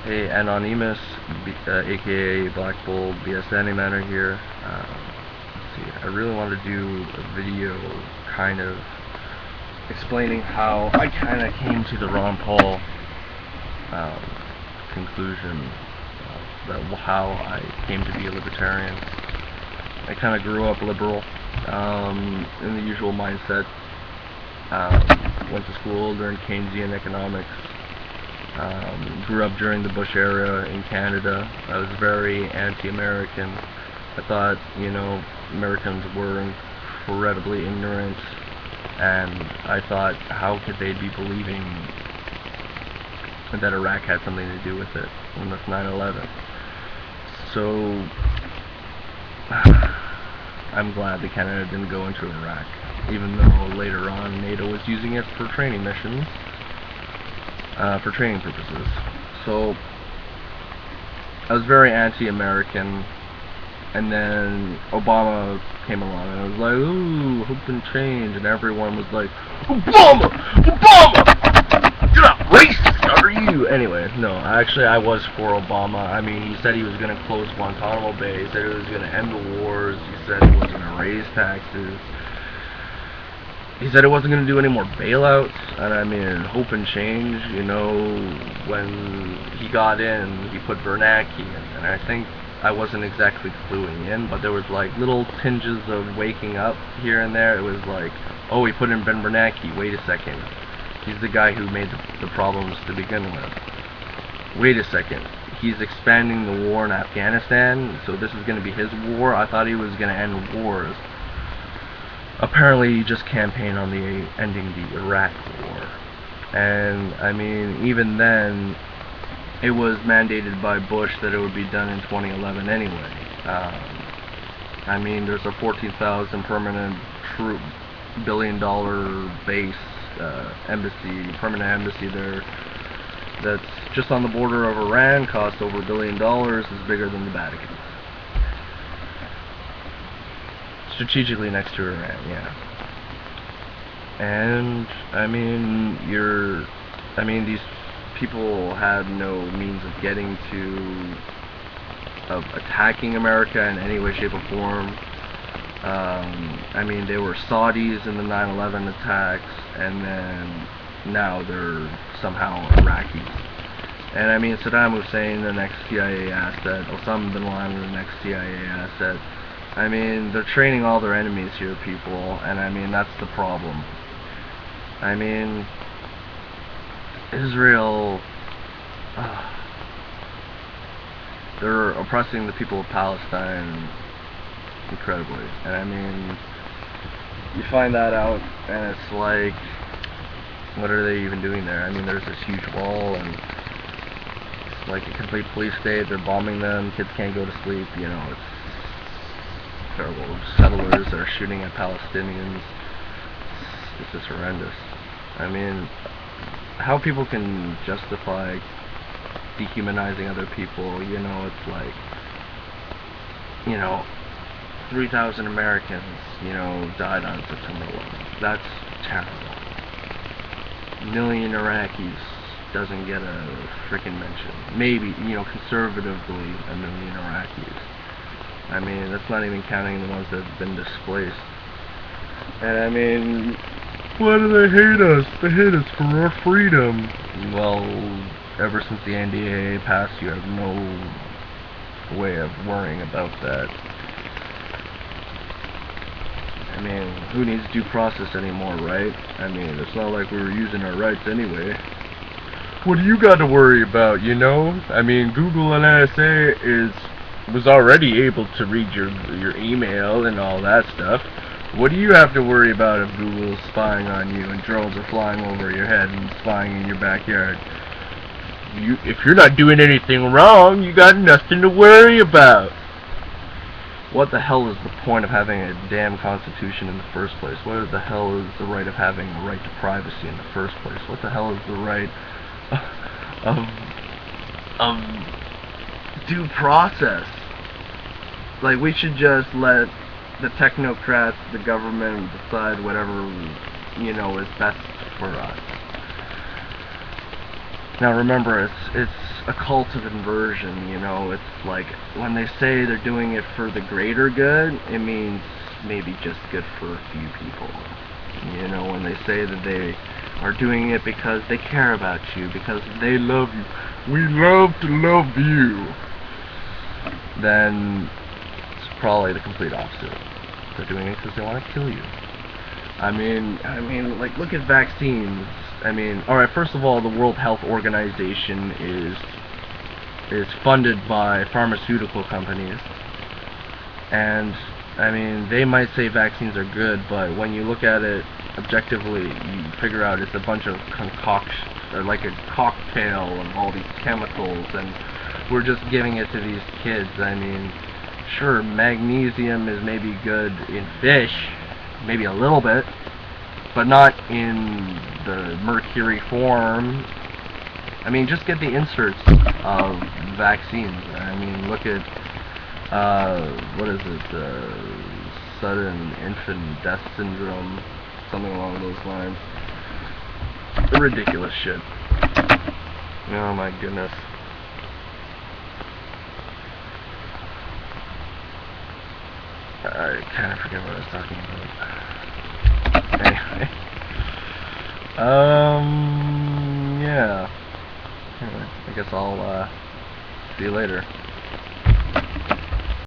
Hey, Anonymous, aka Black Bull BS Matter here. Let's see, I really want to do a video kind of explaining how I kind of came to the Ron Paul conclusion, that how I came to be a libertarian. I kind of grew up liberal, in the usual mindset. Went to school during Keynesian economics. Grew up during the Bush era in Canada. I was very anti-American. I thought, Americans were incredibly ignorant, and I thought, how could they be believing that Iraq had something to do with it when that's 9/11? So I'm glad that Canada didn't go into Iraq, even though later on NATO was using it for training missions, for training purposes. So I was very anti-American, and then Obama came along, and I was like, ooh, hope and change, and everyone was like, Obama! You're not racist, are you? Anyway, no, actually I was for Obama. I mean, he said he was going to close Guantanamo Bay, he said he was going to end the wars, he said he was going to raise taxes, he said it wasn't going to do any more bailouts, and I mean, hope and change, when he got in, he put Bernanke in, and I think I wasn't exactly cluing in, but there was like little tinges of waking up here and there. It was like, oh, he put in Ben Bernanke, wait a second, he's the guy who made the problems to begin with. Wait a second, he's expanding the war in Afghanistan, so this is going to be his war? I thought he was going to end wars. Apparently he just campaigned on ending the Iraq war. And I mean, even then, it was mandated by Bush that it would be done in 2011 anyway. I mean, there's a 14,000 permanent troop, billion-dollar base, permanent embassy there, that's just on the border of Iran, costs over $1 billion, is bigger than the Vatican. Strategically next to Iran, yeah. And I mean, these people had no means of getting of attacking America in any way, shape, or form. I mean, they were Saudis in the 9/11 attacks, and then now they're somehow Iraqis. And I mean, Saddam Hussein, the next CIA asset, Osama bin Laden, the next CIA asset. I mean, they're training all their enemies here, people, and I mean, that's the problem. I mean, Israel, they're oppressing the people of Palestine incredibly, and I mean, you find that out, and it's like, what are they even doing there? I mean, there's this huge wall, and it's like a complete police state. They're bombing them, kids can't go to sleep, it's terrible. Settlers are shooting at Palestinians. It's just horrendous. I mean, how people can justify dehumanizing other people, it's like, 3,000 Americans, died on September 11th. That's terrible. A million Iraqis doesn't get a freaking mention. Maybe, conservatively, a million Iraqis. I mean, that's not even counting the ones that have been displaced. And I mean, why do they hate us? They hate us for our freedom. Well, ever since the NDAA passed, you have no way of worrying about that. I mean, who needs due process anymore, right? I mean, it's not like we were using our rights anyway. What do you got to worry about, I mean, Google and NSA was already able to read your email and all that stuff. What do you have to worry about if Google's spying on you and drones are flying over your head and spying in your backyard? If you're not doing anything wrong, you got nothing to worry about. What the hell is the point of having a damn constitution in the first place? What the hell is the right of having a right to privacy in the first place? What the hell is the right of due process? Like, we should just let the technocrats, the government, decide whatever, is best for us. Now remember, it's a cult of inversion, you know. It's like when they say they're doing it for the greater good, it means maybe just good for a few people. You know, when they say that they are doing it because they care about you, because they love you, we love to love you, then it's probably the complete opposite. They're doing it because they want to kill you. I mean, like, look at vaccines. I mean, alright, first of all, the World Health Organization is funded by pharmaceutical companies, and, I mean, they might say vaccines are good, but when you look at it objectively, you figure out it's a bunch of concoction, or like a cocktail of all these chemicals, and we're just giving it to these kids. I mean, sure, magnesium is maybe good in fish, maybe a little bit, but not in the mercury form. I mean, just get the inserts of vaccines. I mean, look at, what is it, sudden infant death syndrome, something along those lines. Ridiculous shit. Oh my goodness. I kind of forget what I was talking about. Anyway. Yeah. Anyway, I guess I'll see you later.